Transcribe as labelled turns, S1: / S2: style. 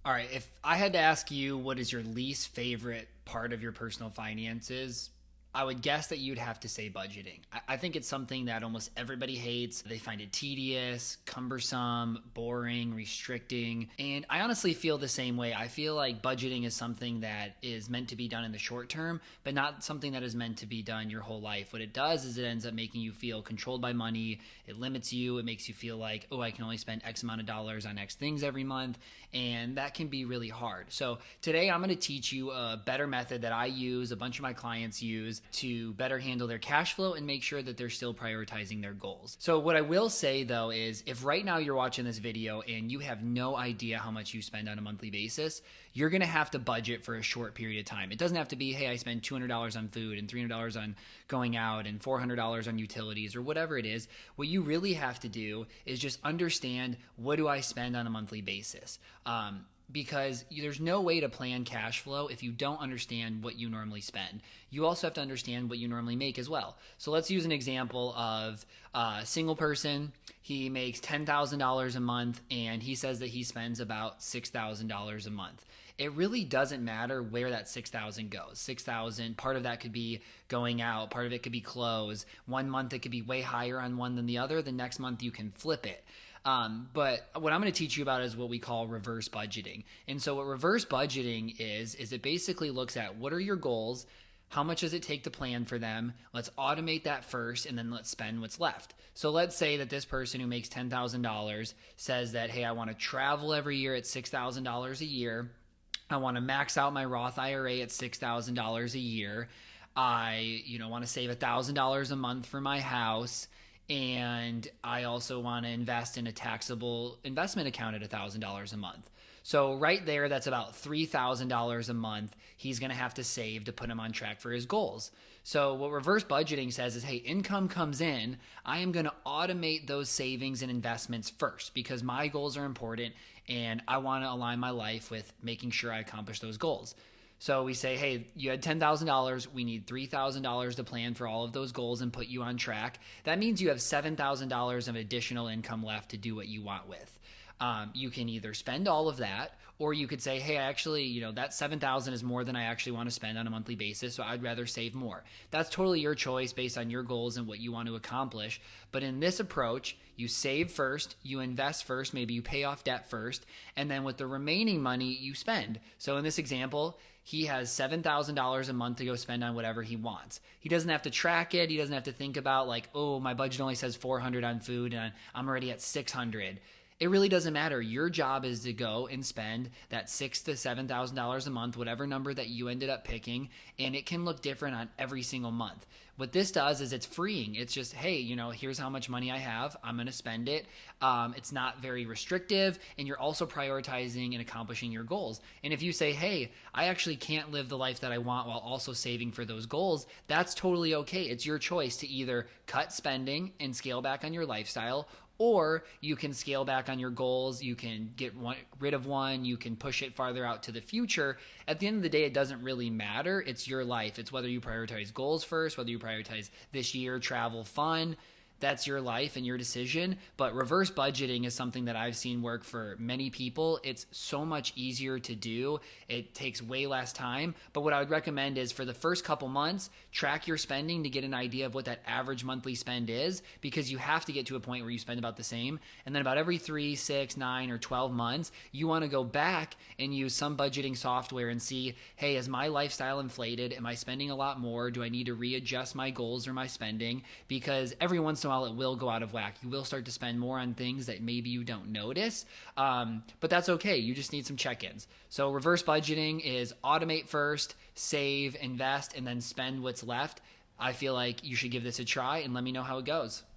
S1: All right, if I had to ask you what is your least favorite part of your personal finances, I would guess that you'd have to say budgeting. I think it's something that almost everybody hates. They find it tedious, cumbersome, boring, restricting. And I honestly feel the same way. I feel like budgeting is something that is meant to be done in the short term, but not something that is meant to be done your whole life. What it does is it ends up making you feel controlled by money. It limits you. It makes you feel like, oh, I can only spend X amount of dollars on X things every month. And that can be really hard. So today I'm going to teach you a better method that I use, a bunch of my clients use to better handle their cash flow and make sure that they're still prioritizing their goals. So what I will say though is if right now you're watching this video and you have no idea how much you spend on a monthly basis, you're going to have to budget for a short period of time. It doesn't have to be, hey, I spend $200 on food and $300 on going out and $400 on utilities or whatever it is. What you really have to do is just understand, what do I spend on a monthly basis? Because there's no way to plan cash flow if you don't understand what you normally spend. You also have to understand what you normally make as well. So let's use an example of a single person. He makes $10,000 a month and he says that he spends about $6,000 a month. It really doesn't matter where that 6,000 goes. 6,000, part of that could be going out, part of it could be clothes. One month it could be way higher on one than the other. The next month you can flip it. But what I'm going to teach you about is what we call reverse budgeting. And so what reverse budgeting is it basically looks at what are your goals, how much does it take to plan for them? Let's automate that first, and then let's spend what's left. So let's say that this person who makes $10,000 says that, hey, I want to travel every year at $6,000 a year. I want to max out my Roth IRA at $6,000 a year. I, want to save $1,000 a month for my house. And I also want to invest in a taxable investment account at $1,000 a month. So right there, that's about $3,000 a month he's going to have to save to put him on track for his goals. So what reverse budgeting says is, hey, income comes in. I am going to automate those savings and investments first because my goals are important and I want to align my life with making sure I accomplish those goals. So we say, hey, you had $10,000. We need $3,000 to plan for all of those goals and put you on track. That means you have $7,000 of additional income left to do what you want with. You can either spend all of that, or you could say, hey, actually, that $7,000 is more than I actually want to spend on a monthly basis, so I'd rather save more. That's totally your choice based on your goals and what you want to accomplish. But in this approach, you save first, you invest first, maybe you pay off debt first, and then with the remaining money, you spend. So in this example, he has $7,000 a month to go spend on whatever he wants. He doesn't have to track it. He doesn't have to think about like, oh, my budget only says $400 on food and I'm already at $600. It really doesn't matter. Your job is to go and spend that $6,000 to $7,000 a month, whatever number that you ended up picking, and it can look different on every single month. What this does is it's freeing. It's just, hey, here's how much money I have. I'm going to spend it. It's not very restrictive, and you're also prioritizing and accomplishing your goals. And if you say, hey, I actually can't live the life that I want while also saving for those goals, that's totally okay. It's your choice to either cut spending and scale back on your lifestyle, or you can scale back on your goals. You can get rid of one. You can push it farther out to the future. At the end of the day, it doesn't really matter. It's your life. It's whether you prioritize goals first, whether you prioritize this year, travel, fun. That's your life and your decision. But reverse budgeting is something that I've seen work for many people. It's so much easier to do. It takes way less time. But what I would recommend is for the first couple months, track your spending to get an idea of what that average monthly spend is, because you have to get to a point where you spend about the same. And then about every 3, 6, 9, or 12 months, you want to go back and use some budgeting software and see, hey, is my lifestyle inflated? Am I spending a lot more? Do I need to readjust my goals or my spending? Because every once in a while it will go out of whack. You will start to spend more on things that maybe you don't notice, but that's okay. You just need some check-ins. So reverse budgeting is automate first, save, invest, and then spend what's left. I feel like you should give this a try and let me know how it goes.